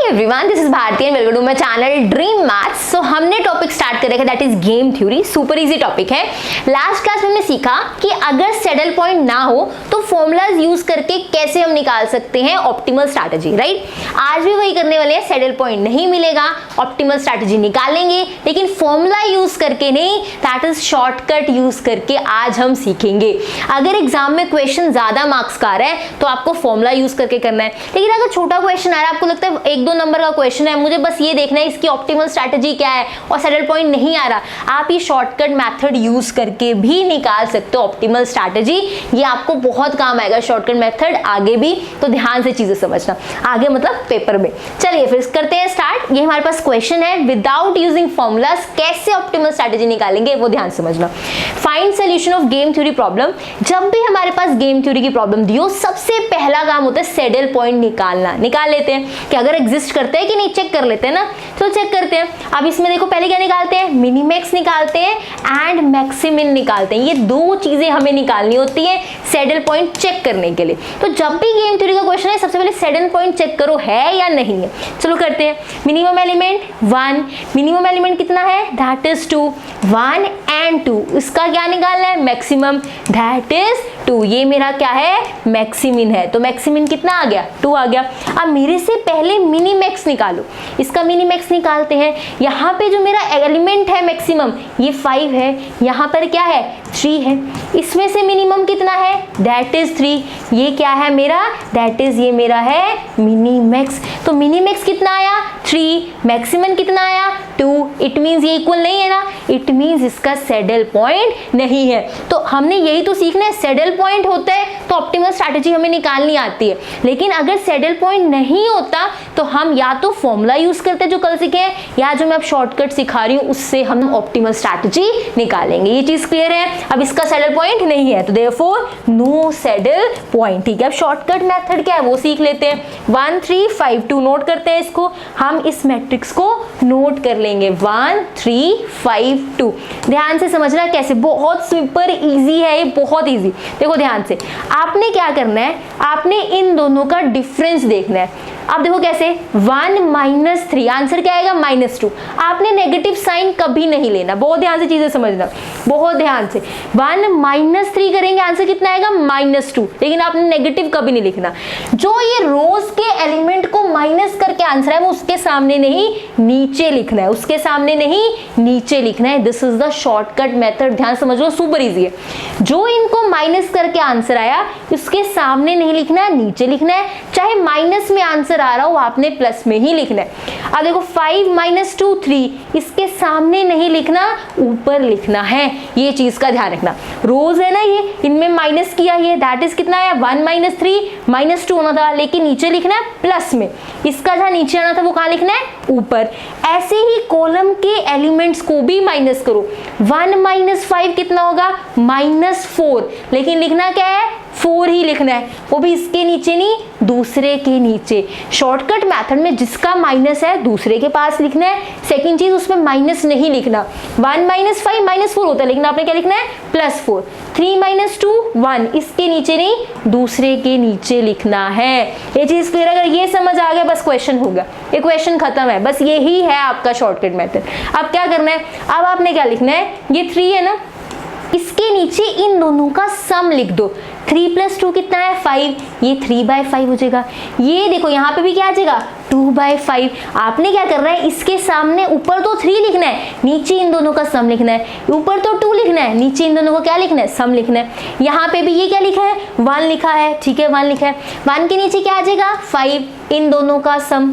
Everyone, this is Bharati and welcome to my channel dream maths. So हमने topic start कर रखा है that is game theory. Super easy topic है। Last class में हमने सीखा कि अगर सैडल पॉइंट ना हो तो फॉर्मूलाज यूज करके कैसे हम निकाल सकते हैं ऑप्टिमल स्ट्रैटेजी, राइट। आज भी वही करने वाले हैं। सैडल पॉइंट नहीं मिलेगा, ऑप्टिमल स्ट्रैटेजी निकालेंगे, लेकिन फॉर्मूला यूज करके नहीं, दैट इज शॉर्टकट यूज करके आज हम सीखेंगे। अगर एग्जाम में क्वेश्चन ज्यादा मार्क्स का आ रहा है तो आपको फॉर्मूला यूज करके करना है, लेकिन अगर छोटा क्वेश्चन आ रहा है, आपको लगता है 1-2 नंबर का क्वेश्चन है, मुझे बस ये देखना है इसकी ऑप्टिमल स्ट्रैटेजी क्या है और सैडल पॉइंट नहीं आ रहा, आप ये शॉर्टकट मेथड यूज करके भी निकाल सकते हो ऑप्टिमल स्ट्रैटेजी। ये आपको बहुत काम आएगा शॉर्टकट मेथड आगे भी, तो ध्यान से चीजें समझना आगे, मतलब पेपर में। चलिए फिर करते हैं स्टार्ट। ये हमारे पास क्वेश्चन है, विदाउट यूजिंग फॉर्मूलाज कैसे ऑप्टिमल स्ट्रैटेजी निकालेंगे वो ध्यान समझना। Find solution of game theory problem. जब भी हमारे पास गेम थ्योरी की प्रॉब्लम दी हो, सबसे पहला काम होता है सैडल पॉइंट निकालना। निकाल लेते हैं कि अगर एग्जिस्ट करते हैं कि नहीं, चेक कर लेते हैं ना। तो चेक करते हैं। अब इसमें देखो पहले क्या निकालते हैं, मिनिमैक्स निकालते हैं एंड मैक्सिमिन निकालते हैं। ये दो चीजें हमें निकालनी होती है सैडल पॉइंट चेक करने के लिए। तो जब भी गेम थ्योरी का क्वेश्चन है, सबसे पहले सैडल पॉइंट चेक करो है या नहीं है। चलो करते हैं। मिनिमम एलिमेंट 1, मिनिमम एलिमेंट कितना है, दैट इज 2, 1 एंड 2। इसका क्या निकालना है, मैक्सिमम, दैट इज 2। ये मेरा क्या है, मैक्सिमिन है। तो मैक्सिमिन कितना आ गया, 2 आ गया। अब मेरे से पहले मिनीमैक्स निकालो। इसका मिनीमैक्स निकालते हैं। यहाँ पे जो मेरा एलिमेंट है मैक्सिमम, ये 5 है, यहाँ पर क्या है, 3 है। इसमें से मिनिमम कितना है, दैट इज 3। ये क्या है मेरा, दैट इज ये मेरा है मिनीमैक्स। तो मिनीमैक्स कितना आया, 3, मैक्सिमम कितना आया, 2। इट मीन्स ये इक्वल नहीं है ना, इट मीन्स इसका सैडल पॉइंट नहीं है। तो हमने यही तो सीखना है, सैडल पॉइंट होता है तो ऑप्टिमल स्ट्रैटेजी हमें निकालनी आती है। लेकिन अगर सैडल पॉइंट नहीं होता तो हम या तो फॉर्मूला यूज करते हैं जो कल सीखे हैं, या जो मैं अब शॉर्टकट सिखा रही हूं उससे हम ऑप्टिमल स्ट्रैटेजी निकालेंगे। ये चीज क्लियर है। अब इसका सैडल पॉइंट नहीं है तो देयरफॉर नो सैडल पॉइंट। ठीक है, अब शॉर्टकट मेथड क्या है वो सीख लेते हैं। 1 3 5 2 नोट करते हैं इसको। हम इस मैट्रिक्स को नोट कर लेंगे, 1 3 5 2। ध्यान से समझना कैसे, बहुत सुपर इजी है ये, बहुत इजी। देखो ध्यान से, आपने क्या करना है, आपने इन दोनों का डिफरेंस देखना है। अब देखो कैसे, 1 - 3, आंसर क्या आएगा, -2। आपने नेगेटिव साइन कभी नहीं लेना, बहुत ध्यान से चीजें समझना, बहुत ध्यान से। 1 - 3 करेंगे, आंसर कितना आएगा, -2। लेकिन आपने नेगेटिव कभी नहीं लिखना। जो ये रोज के एलिमेंट को माइनस करके आंसर है वो उसके सामने नहीं नीचे लिखना है, उसके सामने नहीं नीचे लिखना है। This is the shortcut method, ध्यान समझो, सुपर इजी है। जो इनको माइनस करके आंसर आया उसके सामने नहीं लिखना है, नीचे लिखना है। चाहे माइनस में आंसर आ रहा हो, आपने प्लस में ही लिखना है। अब देखो 5 - 2 3, इसके सामने नहीं लिखना, ऊपर लिखना है। ये चीज का ध्यान रखना। रोज है ना ये, इनमें माइनस किया, ये दैट इज कितना है, 1 - 3 -2 होना था, लेकिन नीचे लिखना है प्लस में। इसका जहां नीचे आना था वो कहां लिखना है, ऊपर। ऐसे ही कॉलम के एलिमेंट्स को भी माइनस करो। 1 - 5 कितना होगा, -4, लेकिन लिखना क्या है, 4 ही लिखना है, वो भी इसके नीचे नहीं दूसरे के नीचे। शॉर्टकट मेथड में जिसका माइनस है दूसरे के पास लिखना है। सेकंड चीज, उसमें माइनस नहीं लिखना। 1 - 5 -4 होता है, लेकिन आपने क्या लिखना है, +4। 3 - 2 1, इसके नीचे नहीं दूसरे के नीचे लिखना है। ये चीज क्लियर, अगर ये समझ आ गया बस क्वेश्चन हो गया, ये क्वेश्चन खत्म है। बस यही है आपका शॉर्टकट मेथड। अब क्या करना है, अब आपने क्या लिखना है, ये 3 है ना, इसके नीचे इन दोनों का सम लिख दो। 3 + 2 कितना है, 5। ये 3/5 हो जाएगा। ये देखो यहाँ पे भी क्या आ जाएगा, 2/5। आपने क्या करना है, इसके सामने ऊपर तो 3 लिखना है, नीचे इन दोनों का सम लिखना है। ऊपर तो 2 लिखना है, नीचे इन दोनों को क्या लिखना है, सम लिखना है। यहाँ पे भी ये क्या लिखा है, 1 लिखा है, ठीक है, 1 लिखा है। 1 के नीचे क्या आ जाएगा, 5, इन दोनों का सम।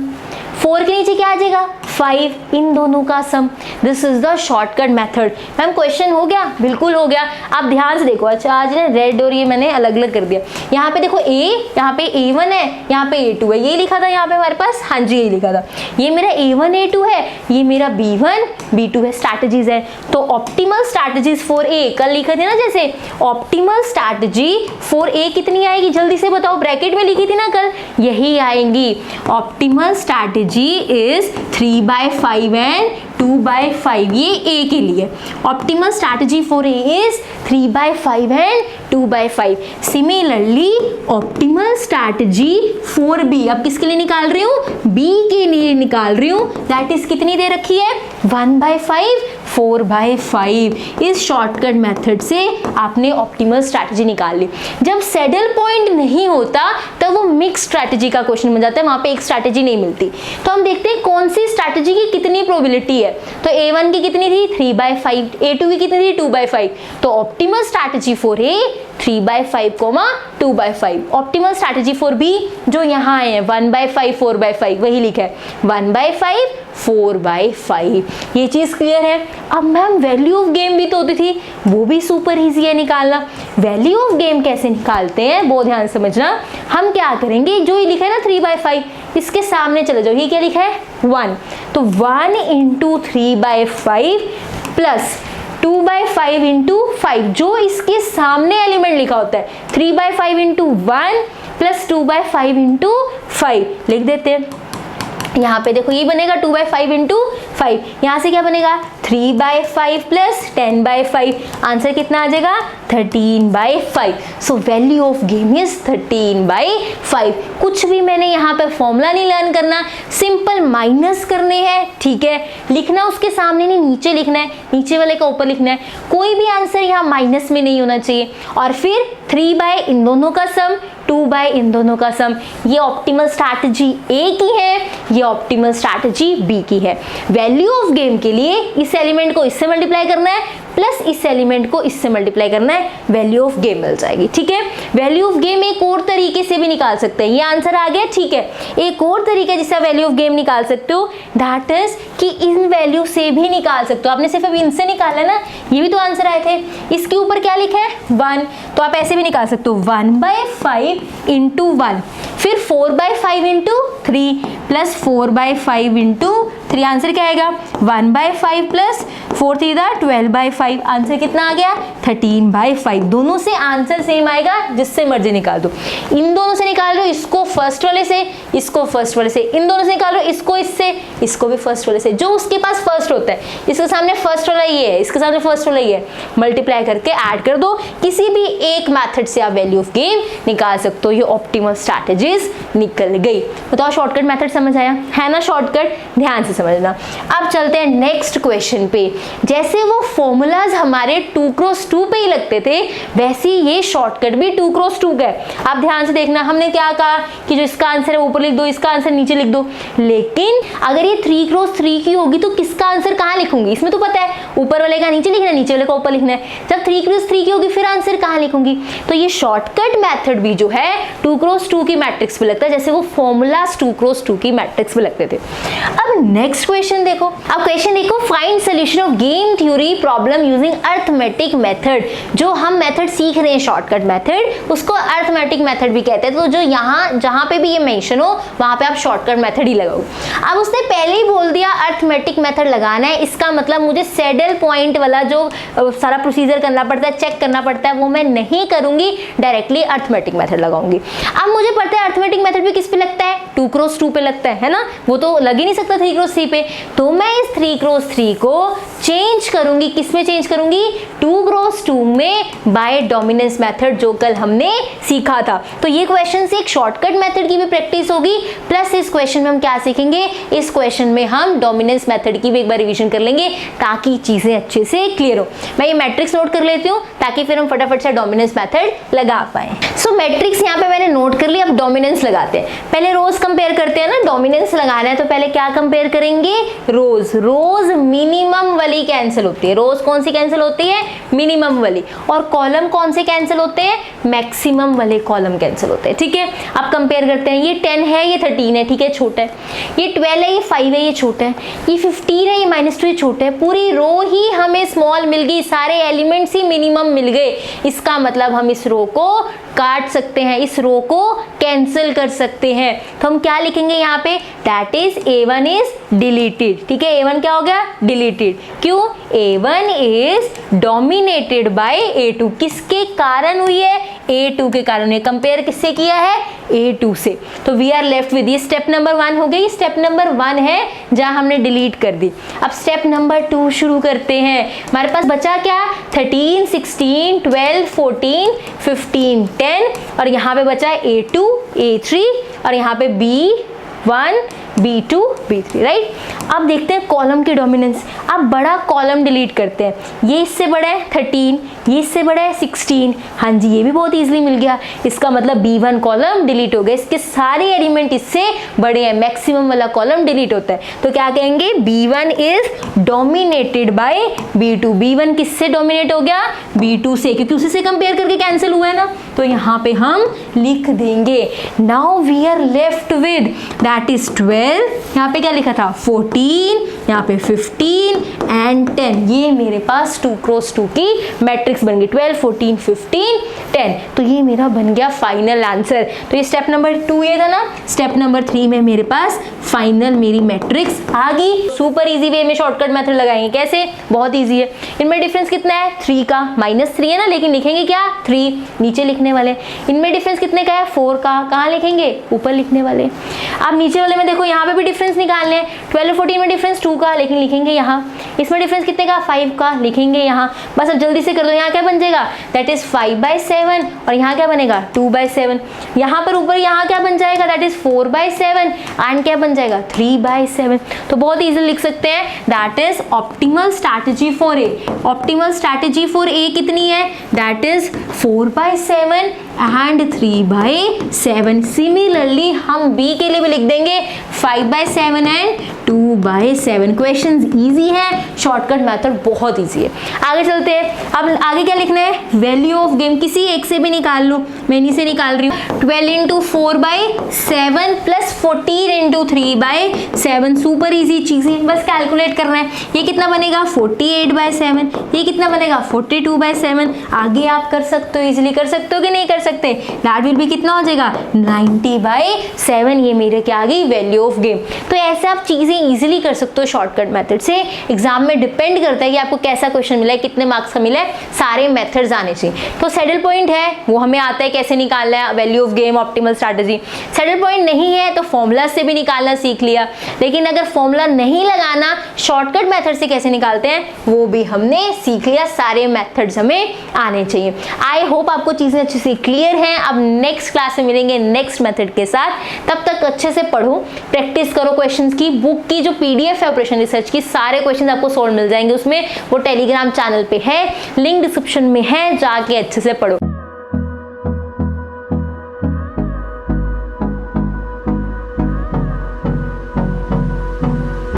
4 के नीचे क्या आ जाएगा, 5, इन दोनों का sum. This is the shortcut method. Ma'am question हो गया, बिल्कुल हो गया। आप ध्यान से देखो, अच्छा आज ने रेड और ये मैंने अलग अलग कर दिया। यहाँ पे देखो यहाँ पे A1 है, यहाँ पे A2 है, ये लिखा था यहाँ पे हमारे पास, हाँ जी ये लिखा था। ये मेरा A1 A2 है, ये मेरा B1 B2 है। स्ट्रैटेजीज है, तो ऑप्टिमल स्ट्रैटेजीज फॉर A कल लिखा थे ना, जैसे ऑप्टिमल स्ट्रैटेजी फॉर A कितनी आएगी, जल्दी से बताओ, ब्रैकेट में लिखी थी ना कल, यही आएंगी। ऑप्टिमल स्ट्रैटेजी इज 3/5 एंड 2/5, ये A के लिए। Optimal strategy for A is 3/5 and 2/5। Similarly optimal strategy for B, अब किसके लिए निकाल रही हूँ, B के लिए निकाल रही हूँ दैट इज कितनी दे रखी है 1/5 4/5। इस शॉर्टकट मेथड से आपने ऑप्टिमल स्ट्रैटेजी निकाल ली। जब सैडल पॉइंट नहीं होता तब वो मिक्स स्ट्रैटेजी का क्वेश्चन बन जाता है, वहां पे एक स्ट्रैटेजी नहीं मिलती। तो हम देखते हैं कौन सी स्ट्रैटेजी की कितनी प्रोबेबिलिटी है। तो A1 की कितनी थी 3/5, A2 की कितनी थी 2/5। तो optimal strategy for A 3/5, 2/5। Optimal strategy for B जो यहाँ है 1/5 4/5 वही लिखा है 1/5 4/5। ये चीज क्लियर है। अब मैम वैल्यू ऑफ गेम भी तो होती थी, वो भी सुपर इजी है निकालना। वैल्यू ऑफ गेम कैसे निकालते हैं बहुत ध्यान समझना। हम क्या करेंगे, जो ये लिखा है ना 3/5 इसके सामने चले जाओ, ये क्या लिखा है 1, तो 1 × 3/5 प्लस 2/5 × 5 जो इसके सामने एलिमेंट लिखा होता है 3/5 × 1 प्लस 2/5 × 5 लिख देते हैं। यहाँ पे देखो ये बनेगा 2/5 × 5, यहाँ से क्या बनेगा 3/5 प्लस 10/5। आंसर कितना आ जाएगा 13/5। So value of game is 13/5। कुछ भी मैंने यहाँ पे फॉर्मूला नहीं लर्न करना, सिंपल माइनस करने हैं, ठीक है। लिखना उसके सामने नहीं, नीचे लिखना है, नीचे वाले का ऊपर लिखना है। कोई भी आंसर यहाँ माइनस में नहीं होना चाहिए। और फिर 3 इन दोनों का सम, 2 इन दोनों का सम। ये ऑप्टिमल स्ट्रैटेजी A की है, ये ऑप्टिमल स्ट्रैटेजी B की है। वैल्यू ऑफ गेम के लिए इस एलिमेंट को इससे मल्टीप्लाई करना है प्लस इस एलिमेंट को इससे मल्टीप्लाई करना है, वैल्यू ऑफ गेम मिल जाएगी, ठीक है। वैल्यू ऑफ गेम एक और तरीके से भी निकाल सकते हैं। ये आंसर आ गया, ठीक है। एक और तरीका जिससे वैल्यू ऑफ गेम निकाल सकते हो दैट इज कि इन वैल्यू से भी निकाल सकते हो। आपने सिर्फ अभी इनसे निकाला ना, ये भी तो आंसर आए थे। इसके ऊपर क्या लिखा है 1, तो आप ऐसे भी निकाल सकते हो 1/5 × 1, फिर 4/5 × 3 प्लस 4/5 × 3। आंसर क्या आएगा 1/5 प्लस 4 3 12/5। आंसर कितना आ गया 13/5। दोनों से आंसर सेम आएगा, जिससे मर्जी निकाल दो। इन दोनों से निकाल लो, इसको फर्स्ट वाले से, इसको फर्स्ट वाले से, इन दोनों से निकाल लो, इसको इससे, इसको भी फर्स्ट वाले से। जो उसके पास फर्स्ट होता है, इसके सामने फर्स्ट वाला ये है, इसके सामने फर्स्ट वाला ये है, मल्टीप्लाई करके ऐड कर दो। किसी भी एक मेथड से आप वैल्यू ऑफ गेम निकाल सकते हो। ये ऑप्टिमल स्ट्रैटेजीज निकल गई। बताओ शॉर्टकट मेथड समझ आया है ना? शॉर्टकट ध्यान से समझना। अब चलते हैं नेक्स्ट क्वेश्चन पे। जैसे वो फॉर्मूलाज हमारे 2x2 पे ही लगते थे, वैसे ये शॉर्टकट भी 2x2 का है। आप ध्यान से देखना, हमने क्या कहा कि जो इसका आंसर है ऊपर लिख दो, इसका आंसर नीचे लिख दो। लेकिन अगर ये 3x3 की होगी तो किसका आंसर कहाँ लिखूंगी? इसमें तो पता है ऊपर वाले का नीचे लिखना है, नीचे वाले का ऊपर लिखना है। जब 3x3 की होगी फिर आंसर कहाँ लिखूंगी? तो ये शॉर्टकट मेथड भी जो है 2x2 की मैट्रिक्स पे लगता है, जैसे वो फॉर्मूलाज 2x2 की मैट्रिक्स पे लगते थे। अब नेक्स्ट क्वेश्चन देखो। अब क्वेश्चन देखो, find solution of game theory problem using arithmetic method. जो हम मेथड सीख रहे हैं शॉर्टकट मेथड, उसको अर्थमेटिक मेथड भी कहते हैं। तो जो यहाँ जहाँ पे भी ये मेंशन हो वहां पे आप शॉर्टकट मेथड ही लगाओ। अब उसने पहले ही बोल दिया अर्थमेटिक मेथड लगाना है, इसका मतलब मुझे सैडल पॉइंट वाला जो सारा प्रोसीजर करना पड़ता है, चेक करना पड़ता है, वो मैं नहीं करूंगी, डायरेक्टली अर्थमेटिक मेथड लगाऊंगी। अब मुझे पता है अर्थमेटिक मेथड भी किस पे लगता है 2x2 पे लगता है ना, वो तो लग ही नहीं सकता 3x3 पे। तो मैं इस 3x3 को चेंज करूंगी, किस में चेंज करूंगी 2x2 में बाय डोमिनेंस मेथड, जो कल हमने सीखा था। तो ये क्वेश्चन से एक शॉर्टकट मेथड की भी प्रैक्टिस होगी, प्लस इस क्वेश्चन में हम क्या सीखेंगे, इस क्वेश्चन में हम डोमिनेंस मेथड की भी एक बार रिवीजन कर लेंगे ताकि चीजें अच्छे से क्लियर हो। मैं ये मैट्रिक्स नोट कर लेती हूँ ताकि फिर हम फटाफट से डोमिनेंस मेथड लगा पाए। सो मैट्रिक्स यहाँ पे मैंने नोट कर ली। अब डोमिनेंस लगाते हैं। पहले रोज कंपेयर करते हैं ना, डोमिनेंस लगाना है तो पहले क्या कंपेयर करेंगे रोज। रोज मिनिमम वाली कैंसिल होती है। रोज कौन सी कैंसिल होती है? मिनिमम वाली। और कॉलम कौन से कैंसिल होते हैं? मैक्सिमम वाले कॉलम कैंसिल होते हैं, ठीक है। अब कंपेयर करते हैं, ये 10 है, ये 13 है, ठीक है, छोटा है। ये 12 है, ये 5 है, ये छोटा है। ये 15 है, ये -2, ये छोटा है। पूरी रो ही हमें स्मॉल मिल गई, सारे एलिमेंट्स ही मिनिमम मिल गए। इसका मतलब हम इस रो को काट सकते हैं, इस रो को कैंसिल कर सकते हैं। तो हम क्या लिखेंगे यहाँ पे, that is A1 is deleted, ठीक है। A1 क्या हो गया? डिलीटेड। क्यों? A1 is dominated by A2। किसके कारण हुई है? A2 के कारण। ये कंपेयर किससे किया है? A2 से। तो वी आर लेफ्ट विद, ये स्टेप नंबर 1 हो गई। स्टेप नंबर 1 है जहां हमने डिलीट कर दी। अब स्टेप नंबर 2 शुरू करते हैं। हमारे पास बचा क्या? 13 16 12 14 15 10 और यहाँ पे बचा है A2 A3 और यहाँ पे B1 B2 B3, राइट। अब देखते हैं कॉलम की डोमिनेंस। अब बड़ा कॉलम डिलीट करते हैं। ये इससे बड़ा है 13, ये इससे बड़ा है 16। हाँ जी, ये भी बहुत इजीली मिल गया। इसका मतलब B1 कॉलम डिलीट हो गया, इसके सारे एलिमेंट इससे बड़े हैं, मैक्सिमम वाला कॉलम डिलीट होता है। तो क्या कहेंगे, B1 is dominated by B2। B1 किससे डोमिनेट हो गया, B2 से, क्योंकि उसी से कंपेयर करके कैंसिल हुआ है ना। तो यहाँ पे हम लिख देंगे now we are left with that is 12, यहाँ पे क्या लिखा था 14, यहाँ पे 15 एंड 10। ये मेरे पास 2 क्रॉस 2 की मैट्रिक्स बन गई, 12 14 15 10। तो ये मेरा बन गया फाइनल आंसर। तो ये स्टेप नंबर 2 ये था ना। स्टेप नंबर 3 में मेरे पास फाइनल मेरी मैट्रिक्स आ गई। सुपर इजी वे में शॉर्टकट मेथड लगाएंगे। कैसे, बहुत इजी है। इनमें डिफरेंस कितना है 3 का, -3 है ना, लेकिन लिखेंगे क्या 3, नीचे लिखने वाले। इनमें डिफरेंस कितने का है 4 का, कहाँ लिखेंगे ऊपर लिखने वाले। अब नीचे वाले में देखो, यहाँ पे भी डिफरेंस निकालने हैं। 12 और 14 में डिफरेंस 2 का, लेकिन लिखेंगे यहाँ। इसमें डिफरेंस कितने का 5 का, लिखेंगे यहाँ। बस अब जल्दी से कर दो। यहाँ क्या बन जाएगा, दैट इज 5/7, और यहाँ क्या बनेगा 2/7। यहाँ पर ऊपर यहाँ क्या बन जाएगा, दैट इज 4/7, एंड क्या बन जाएगा 3/7। तो बहुत इजीली लिख सकते हैं that is optimal strategy for a. Optimal strategy for a कितनी है, दैट इज 4/7 एंड 3/7। सिमिलरली हम बी के लिए भी लिख देंगे 5/7 एंड 2/7। क्वेश्चंस इजी है, शॉर्टकट मेथड बहुत इजी है। आगे चलते हैं। अब आगे क्या लिखना है, वैल्यू ऑफ गेम किसी एक से भी निकाल लो, मैं इन्हीं से निकाल रही हूँ। 12 × 4/7 प्लस 14 × 3/7। सुपर इजी चीजें, बस कैलकुलेट करना है। ये कितना बनेगा 48/7, ये कितना बनेगा 42/7। आगे आप कर सकते हो, इजीली कर सकते हो कि नहीं कर सकते। दैट विल बी कितना हो जाएगा 90/7। ये मेरे क्या आ गई वैल्यू ऑफ गेम। तो ऐसे आप चीजें इजीली कर सकते हो शॉर्टकट मेथड से। एग्जाम में डिपेंड करता है कि आपको कैसा क्वेश्चन मिला है, कितने मार्क्स का मिला है, सारे मेथड्स आने चाहिए। तो सैडल पॉइंट है वो हमें आता है कैसे निकालना है, value of game, optimal strategy. Saddle point नहीं है तो फॉर्मूला से भी निकालना सीख लिया, लेकिन अगर फॉर्मूला नहीं लगाना, शॉर्टकट मेथड से कैसे निकालते हैं वो भी हमने सीख लिया। सारे मेथड्स हमें आने चाहिए। आई होप आपको चीजें अच्छे से क्लियर हैं। अब नेक्स्ट क्लास में मिलेंगे नेक्स्ट मेथड के साथ। तब तक अच्छे से पढ़ो, प्रैक्टिस करो क्वेश्चंस की। बुक की जो PDF है ऑपरेशन रिसर्च की, सारे क्वेश्चंस आपको सॉल्व मिल जाएंगे उसमें। वो टेलीग्राम चैनल पे है, लिंक डिस्क्रिप्शन में है, जाके अच्छे से पढ़ो।